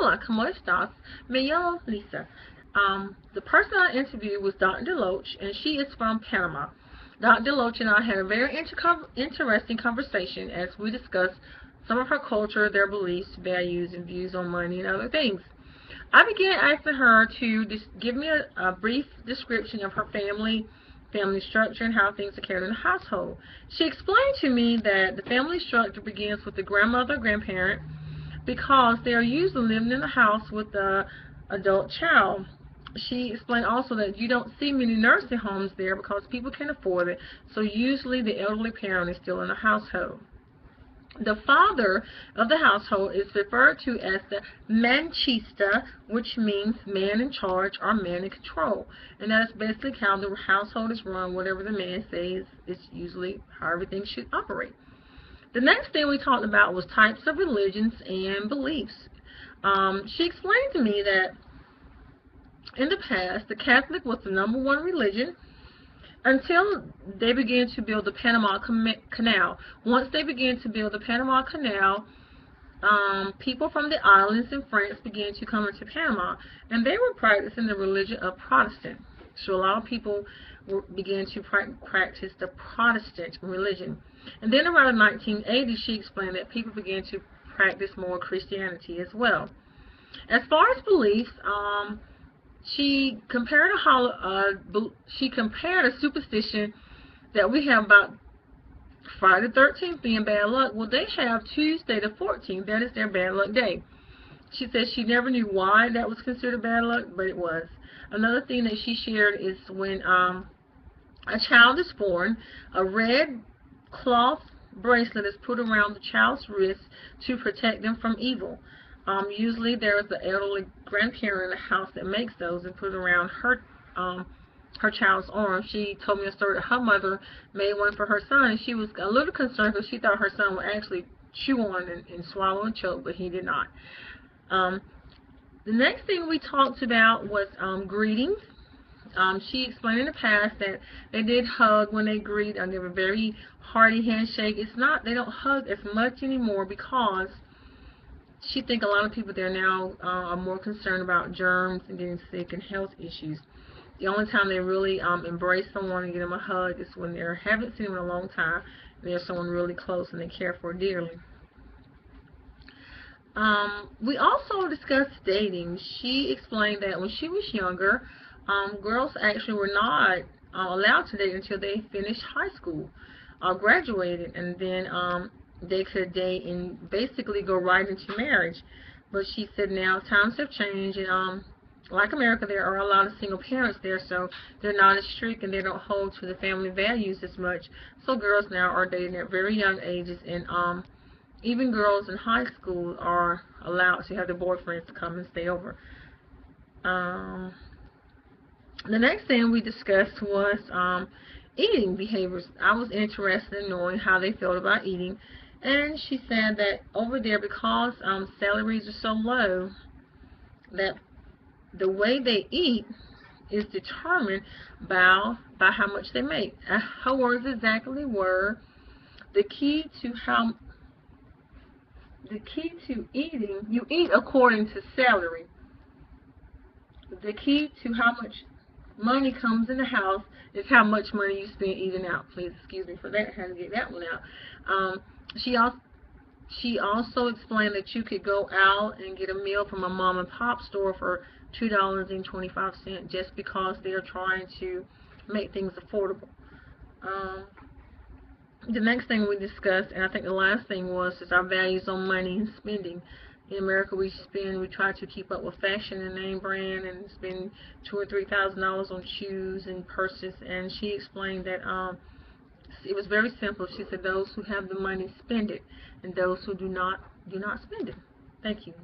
Hola, ¿cómo estás? Me llamo Lisa. The person I interviewed was Dr. Deloach, and she is from Panama. Dr. Deloach and I had a very interesting conversation as we discussed some of her culture, their beliefs, values, and views on money and other things. I began asking her to give me a brief description of her family structure, and how things are carried in the household. She explained to me that the family structure begins with the grandmother, grandparent, because they are usually living in the house with the adult child. She explained also that you don't see many nursing homes there because people can't afford it, so usually the elderly parent is still in the household. The father of the household is referred to as the manchista, which means man in charge or man in control. And that is basically how the household is run. Whatever the man says is usually how everything should operate. The next thing we talked about was types of religions and beliefs. She explained to me that in the past, the Catholic was the #1 religion until they began to build the Panama Canal. Once they began to build the Panama Canal, people from the islands in France began to come into Panama, and they were practicing the religion of Protestant. So a lot of people began to practice the Protestant religion. And then around the 1980s, she explained that people began to practice more Christianity as well. As far as beliefs, she compared a superstition that we have about Friday the 13th being bad luck. Well, they have Tuesday the 14th. That is their bad luck day. She said she never knew why that was considered bad luck, but it was. Another thing that she shared is when a child is born, a red cloth bracelet is put around the child's wrist to protect them from evil. Usually there is an elderly grandparent in the house that makes those and put around her child's arm. She told me a story that her mother made one for her son, and she was a little concerned because she thought her son would actually chew on and swallow and choke, but he did not. The next thing we talked about was greetings. She explained in the past that they did hug when they greet, and they were very hearty handshake. They don't hug as much anymore because she thinks a lot of people there now are more concerned about germs and getting sick and health issues. The only time they really embrace someone and give them a hug is when they haven't seen them in a long time, and there's someone really close and they care for dearly. We also discussed dating. She explained that when she was younger, girls actually were not allowed to date until they finished high school or graduated, and then they could date and basically go right into marriage. But she said now times have changed, and like America, there are a lot of single parents there, so they're not as strict and they don't hold to the family values as much. So girls now are dating at very young ages, and even girls in high school are allowed to have their boyfriends to come and stay over. The next thing we discussed was eating behaviors. I was interested in knowing how they felt about eating, and she said that over there, because salaries are so low, that the way they eat is determined by how much they make. Her words exactly were, the key to eating, you eat according to salary. The key to how much money comes in the house is how much money you spend eating out. Please excuse me for that. I had to get that one out. She also explained that you could go out and get a meal from a mom and pop store for $2.25 just because they're trying to make things affordable. The next thing we discussed, and I think the last thing was, is our values on money and spending. In America, we try to keep up with fashion and name brand and spend $2,000 or $3,000 on shoes and purses. And she explained that it was very simple. She said those who have the money spend it, and those who do not spend it. Thank you.